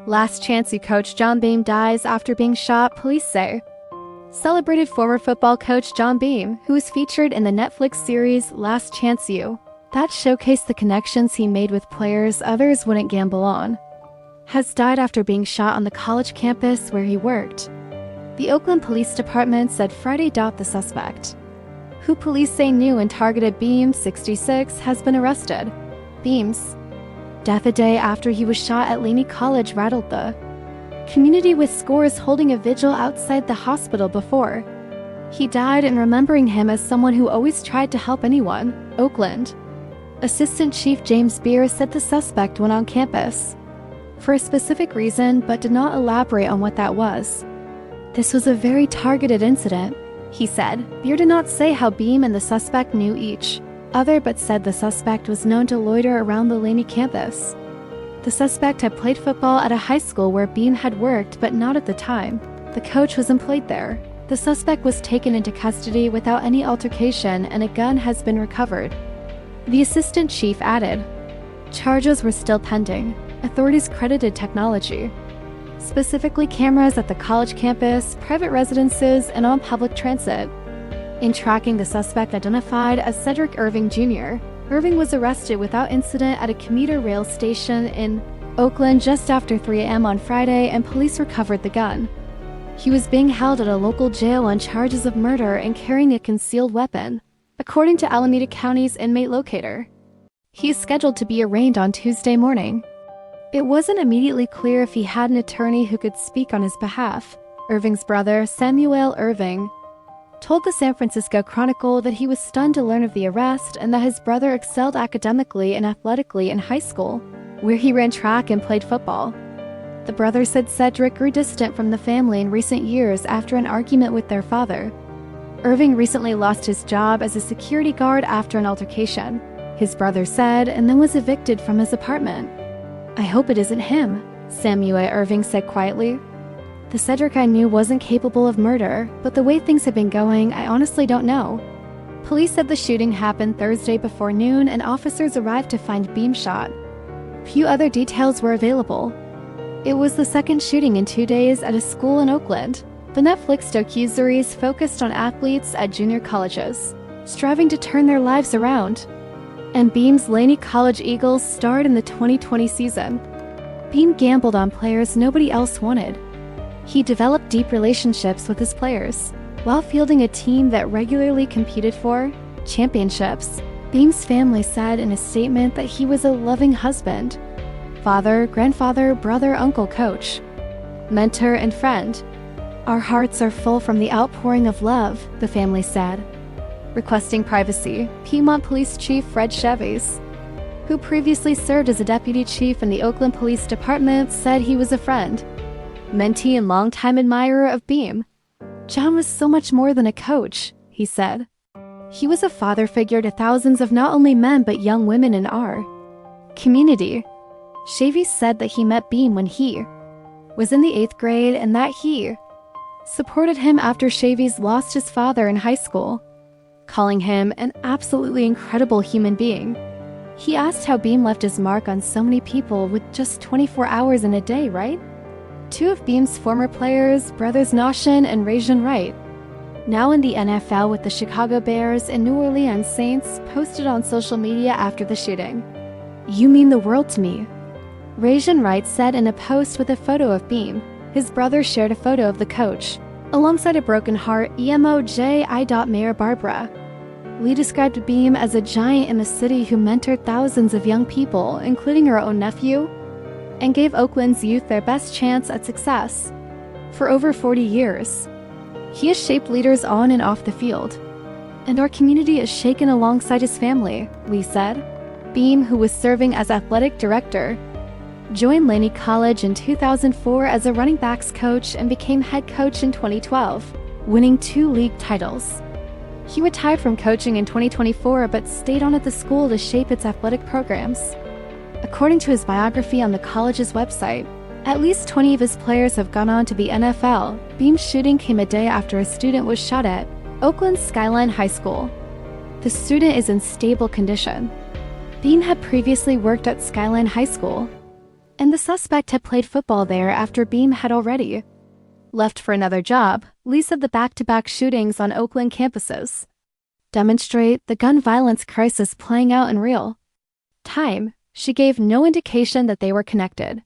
Last Chance You coach John Beam dies after being shot, police say. Celebrated former football coach John Beam, who was featured in the Netflix series Last Chance U, that showcased the connections he made with players others wouldn't gamble on, has died after being shot on the college campus where he worked. The Oakland Police Department said Friday. The suspect, who police say knew and targeted Beam, 66, has been arrested. Beam's death a day after he was shot at Laney College rattled the community, with scores holding a vigil outside the hospital before he died and remembering him as someone who always tried to help anyone. Oakland Assistant Chief James Beer said the suspect went on campus for a specific reason but did not elaborate on what that was. This was a very targeted incident, he said. Beer did not say how Beam and the suspect knew each other but said the suspect was known to loiter around the Laney campus. The suspect had played football at a high school where Beam had worked, but not at the time the coach was employed there. The suspect was taken into custody without any altercation and a gun has been recovered. The assistant chief added, charges were still pending. Authorities credited technology, specifically cameras at the college campus, private residences, and on public transit, in tracking the suspect identified as Cedric Irving Jr. Irving was arrested without incident at a commuter rail station in Oakland just after 3 a.m. on Friday, and police recovered the gun. He was being held at a local jail on charges of murder and carrying a concealed weapon, according to Alameda County's inmate locator. He is scheduled to be arraigned on Tuesday morning. It wasn't immediately clear if he had an attorney who could speak on his behalf. Irving's brother, Samuel Irving, told the San Francisco Chronicle that he was stunned to learn of the arrest and that his brother excelled academically and athletically in high school, where he ran track and played football. The brother said Cedric grew distant from the family in recent years after an argument with their father. Irving recently lost his job as a security guard after an altercation, his brother said, and then was evicted from his apartment. I hope it isn't him, Samuel Irving said quietly. The Cedric I knew wasn't capable of murder, but the way things have been going, I honestly don't know. Police said the shooting happened Thursday before noon and officers arrived to find Beam shot. Few other details were available. It was the second shooting in 2 days at a school in Oakland. The Netflix docuseries focused on athletes at junior colleges, striving to turn their lives around. And Beam's Laney College Eagles starred in the 2020 season. Beam gambled on players nobody else wanted. He developed deep relationships with his players, while fielding a team that regularly competed for championships. Beam's family said in a statement that he was a loving husband, father, grandfather, brother, uncle, coach, mentor, and friend. Our hearts are full from the outpouring of love, the family said. Requesting privacy, Piedmont Police Chief Fred Cheves, who previously served as a deputy chief in the Oakland Police Department, said he was a friend, mentee, and longtime admirer of Beam. John was so much more than a coach, he said. He was a father figure to thousands of not only men but young women in our community. Cheves said that he met Beam when he was in the 8th grade and that he supported him after Cheves lost his father in high school, calling him an absolutely incredible human being. He asked how Beam left his mark on so many people with just 24 hours in a day, right? Two of Beam's former players, brothers Noshin and Rajon Wright, now in the NFL with the Chicago Bears and New Orleans Saints, posted on social media after the shooting. You mean the world to me, Rajon Wright said in a post with a photo of Beam. His brother shared a photo of the coach, alongside a broken heart emoji. Mayor Barbara Lee described Beam as a giant in the city who mentored thousands of young people, including her own nephew, and gave Oakland's youth their best chance at success. For over 40 years, he has shaped leaders on and off the field, and our community is shaken alongside his family, Lee said. Beam, who was serving as athletic director, joined Laney College in 2004 as a running backs coach and became head coach in 2012, winning 2 league titles. He retired from coaching in 2024 but stayed on at the school to shape its athletic programs. According to his biography on the college's website, at least 20 of his players have gone on to the NFL. Beam's shooting came a day after a student was shot at Oakland's Skyline High School. The student is in stable condition. Beam had previously worked at Skyline High School. and the suspect had played football there after Beam had already left for another job. Lee said the back-to-back shootings on Oakland campuses demonstrate the gun violence crisis playing out in real time. She gave no indication that they were connected.